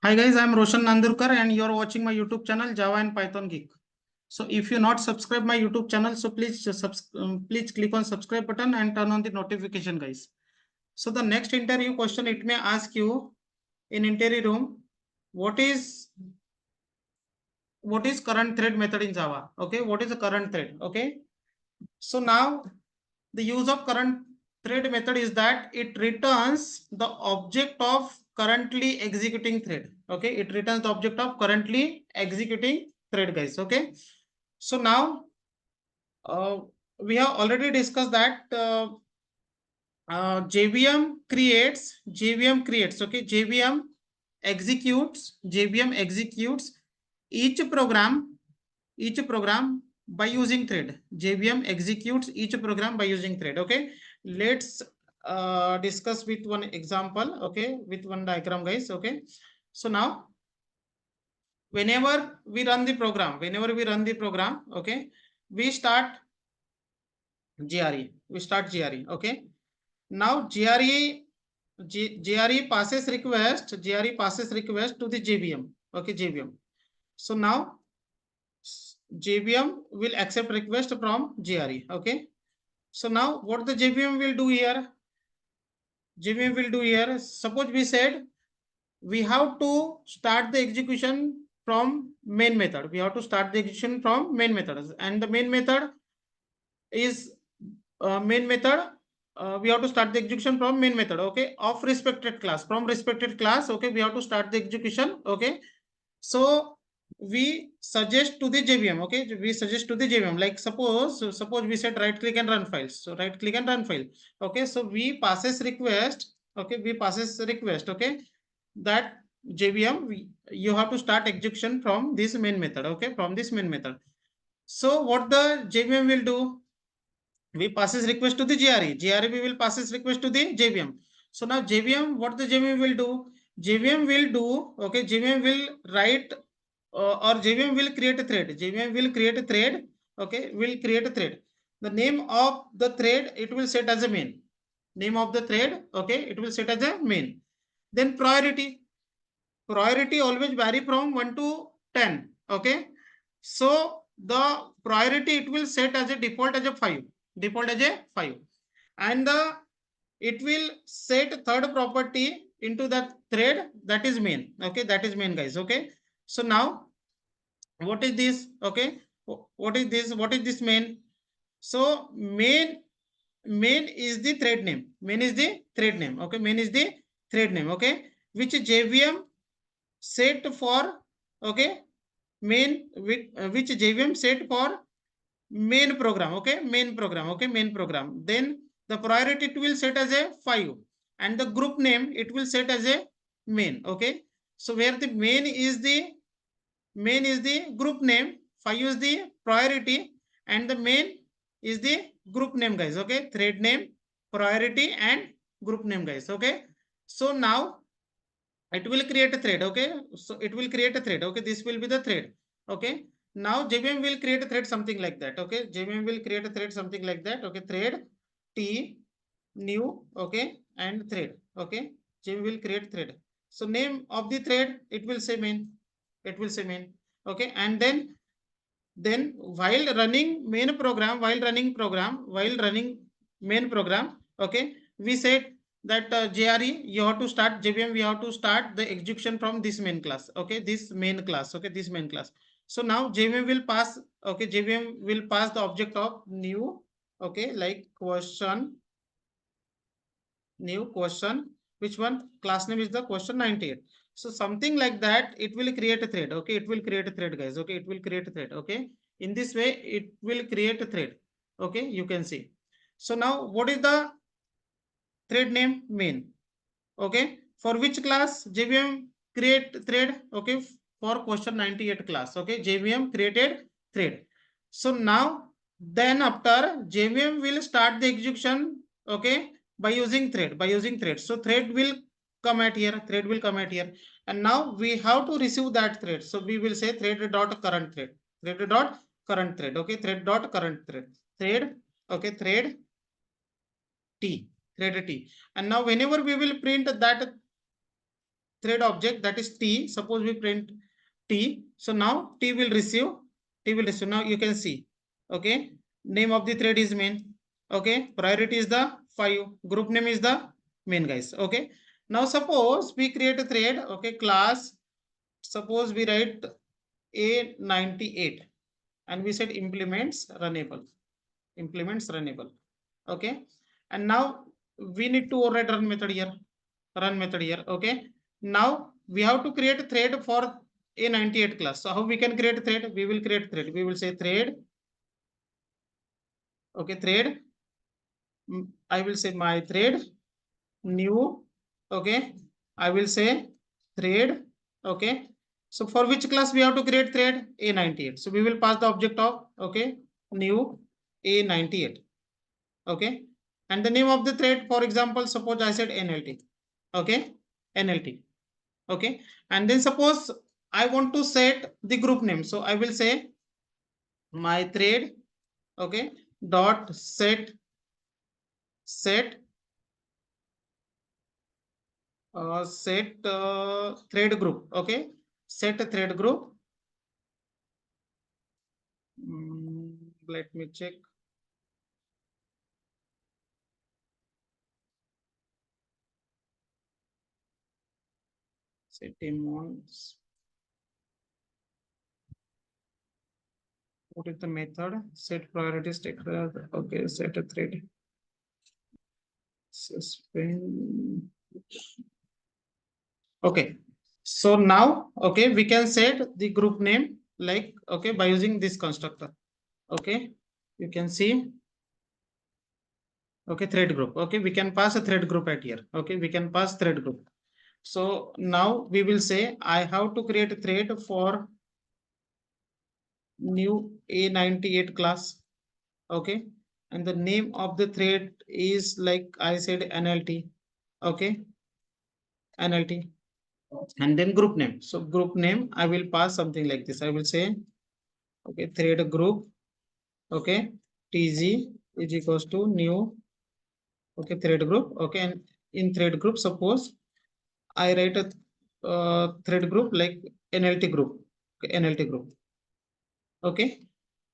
Hi guys, I am Roshan Nandurkar and you are watching my YouTube channel Java and Python Geek. So if you not subscribe my YouTube channel, so please click on subscribe button and turn on the notification, guys. So the next interview question, it may ask you in interview room, what is current thread method in Java? Okay, what is the current thread? Okay, so now the use of current thread method is that it returns the object of currently executing thread. Okay, it returns the object of currently executing thread, guys. Okay, so now uh, we have already discussed that JVM creates, okay, JVM executes each program by using thread. JVM executes each program by using thread. Okay, let's discuss with one example. Okay, with one diagram, guys. Okay, so now whenever we run the program, okay, we start GRE. Okay, now GRE passes request to the JVM. Okay, JVM. So now JVM will accept request from GRE. Okay. So now what the JVM will do here? Suppose we said we have to start the execution from main method. And the main method is main method. We have to start the execution from main method. Okay, of respected class. From respected class. Okay, we have to start the execution. Okay, so we suggest to the JVM. Okay, we suggest to the JVM, like suppose we said right click and run files. So right click and run file. Okay, so we passes request. Okay, okay, that JVM, you have to start execution from this main method. Okay, from this main method. So what the JVM will do? We passes request to the GRE. We will passes request to the JVM. So now JVM, what the JVM will do? JVM will do, okay, JVM will write or JVM will create a thread. Okay, will create a thread. The name of the thread, it will set as a main. Name of the thread, okay, it will set as a main. Then priority always vary from 1 to 10. Okay, so the priority, it will set as a default as a 5. And it will set third property into that thread, that is main. Okay, that is main, guys. Okay, so now what is this? Okay, what is this main? So main is the thread name. Okay, main is the thread name. Okay, which JVM set for, okay, main, which JVM set for main program. Okay, main program. Then the priority, it will set as a 5, and the group name, it will set as a main. Okay, so where the main is the group name, 5 is the priority, and the main is the group name, guys. Okay, thread name, priority, and group name, guys. Okay, so now it will create a thread. Okay, so it will create a thread. Okay, this will be the thread. Okay, now JVM will create a thread something like that. Okay, JVM will create a thread something like that. Okay, thread T new. Okay, and thread. Okay, JVM will create thread. So name of the thread, it will say main. Okay, and then while running main program, okay, we said that JRE, you have to start JVM, we have to start the execution from this main class. Okay, this main class. Okay, this main class. So now JVM will pass. Okay, JVM will pass the object of new. Okay, like new question. Which one? Class name is the question 98. So something like that, it will create a thread. Okay, it will create a thread, guys. Okay, it will create a thread. Okay, in this way, it will create a thread. Okay, you can see. So now what is the thread name? Main. Okay, for which class? JVM create thread. Okay, for question 98 class. Okay, JVM created thread. So now then after JVM will start the execution. Okay, by using thread. So thread will come at here. And now we have to receive that thread. So we will say thread dot current thread. Okay, thread dot current thread. Okay, thread T. And now whenever we will print that thread object, that is T. Suppose we print T. So now T will receive. Now you can see. Okay. Name of the thread is main. Okay. Priority is the 5. Group name is the main, guys. Okay. Now suppose we create a thread. Okay. Class. Suppose we write A98 and we said implements runnable. Okay. And now we need to override run method here. Okay. Now we have to create a thread for A98 class. So how we can create a thread? We will create thread. We will say thread. Okay, thread. I will say my thread new. Okay. I will say thread. Okay. So for which class we have to create thread? A98. So we will pass the object of, okay, new A98. Okay. And the name of the thread, for example, suppose I said NLT. Okay. NLT. Okay. And then suppose I want to set the group name. So I will say my thread, okay, dot set thread group. Okay. Set a thread group. Let me check. Set demons. What is the method? Set priority stack. Okay, set a thread. Suspend. Okay. So now, okay, we can set the group name like, okay, by using this constructor. Okay, you can see. Okay, thread group. Okay, we can pass a thread group at here. Okay, we can pass thread group. So now we will say I have to create a thread for new A98 class. Okay, and the name of the thread is like I said NLT. Okay, NLT. And then group name. So group name, I will pass something like this. I will say, okay, thread group. Okay, TG is equals to new. Okay, thread group. Okay, and in thread group, suppose I write a thread group like NLT group. Okay, NLT group. Okay,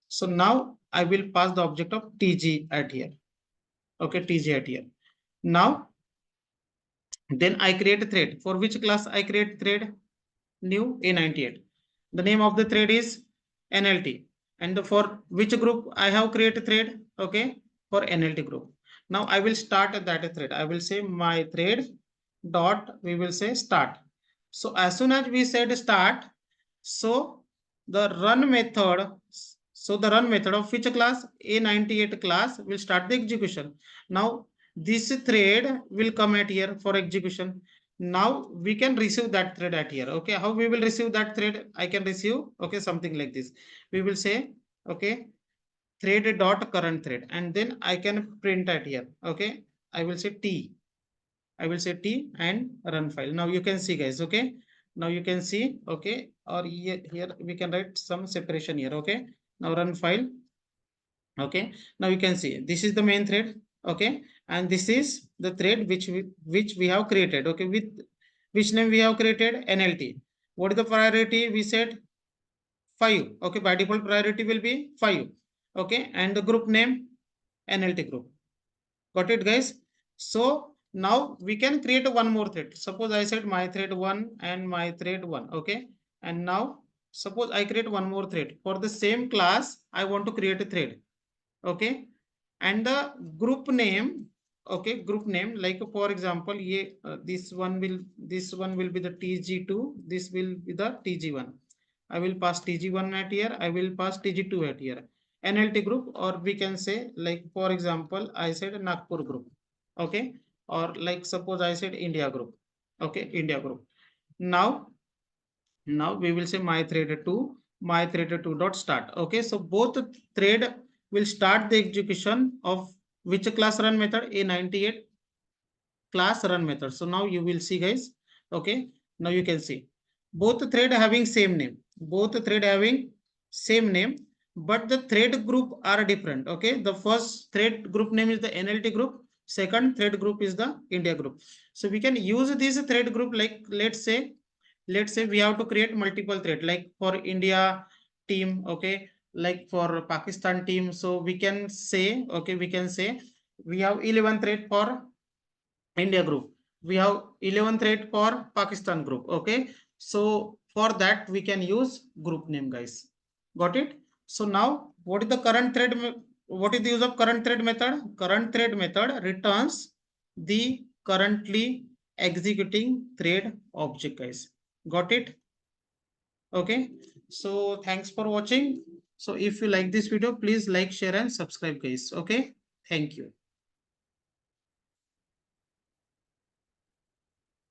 so now I will pass the object of TG at here. Okay, TG at here. Now, then I create a thread. For which class I create thread? New A98. The name of the thread is NLT. And for which group I have created thread? Okay, for NLT group. Now I will start that thread. I will say my thread dot, we will say start. So as soon as we said start, so the run method, of which class? A98 class will start the execution. Now this thread will come at here for execution. Now we can receive that thread at here. Okay, how we will receive that thread? I can receive, okay, something like this. We will say, okay, thread dot current thread, and then I can print at here. Okay, I will say T. I will say T and run file. Now you can see, guys. Okay, now you can see. Okay, or here we can write some separation here. Okay, now run file. Okay, now you can see this is the main thread. Okay, and this is the thread which we have created. Okay, with which name we have created? NLT. What is the priority? We said 5. Okay, by default priority will be 5. Okay, and the group name NLT group. Got it, guys? So now we can create one more thread. Suppose I said my thread 1 and my thread 1. Okay, and now suppose I create one more thread for the same class. I want to create a thread. Okay, and the group name, okay, group name, like for example, this one will be the TG2, this will be the TG1. I will pass TG1 at here, I will pass TG2 at here. NLT group, or we can say, like for example, I said Nagpur group. Okay, or like suppose I said India group. Okay, India group. Now we will say my thread 2 dot start. Okay, so both thread will start the execution of which class run method? A98 class run method. So now you will see, guys. Okay, now you can see both thread having same name, but the thread group are different. Okay, the first thread group name is the NLT group. second thread group is the India group. So we can use this thread group, like let's say we have to create multiple thread, like for India team, okay, like for Pakistan team. So we can say, okay, we can say we have 11 thread for India group, we have 11 thread for Pakistan group, okay. So for that we can use group name, guys. Got it? So now what is the current thread? What is the use of current thread method? Current thread method returns the currently executing thread object, guys. Got it? Okay. So thanks for watching. So if you like this video, please like, share and subscribe, guys. Okay. Thank you.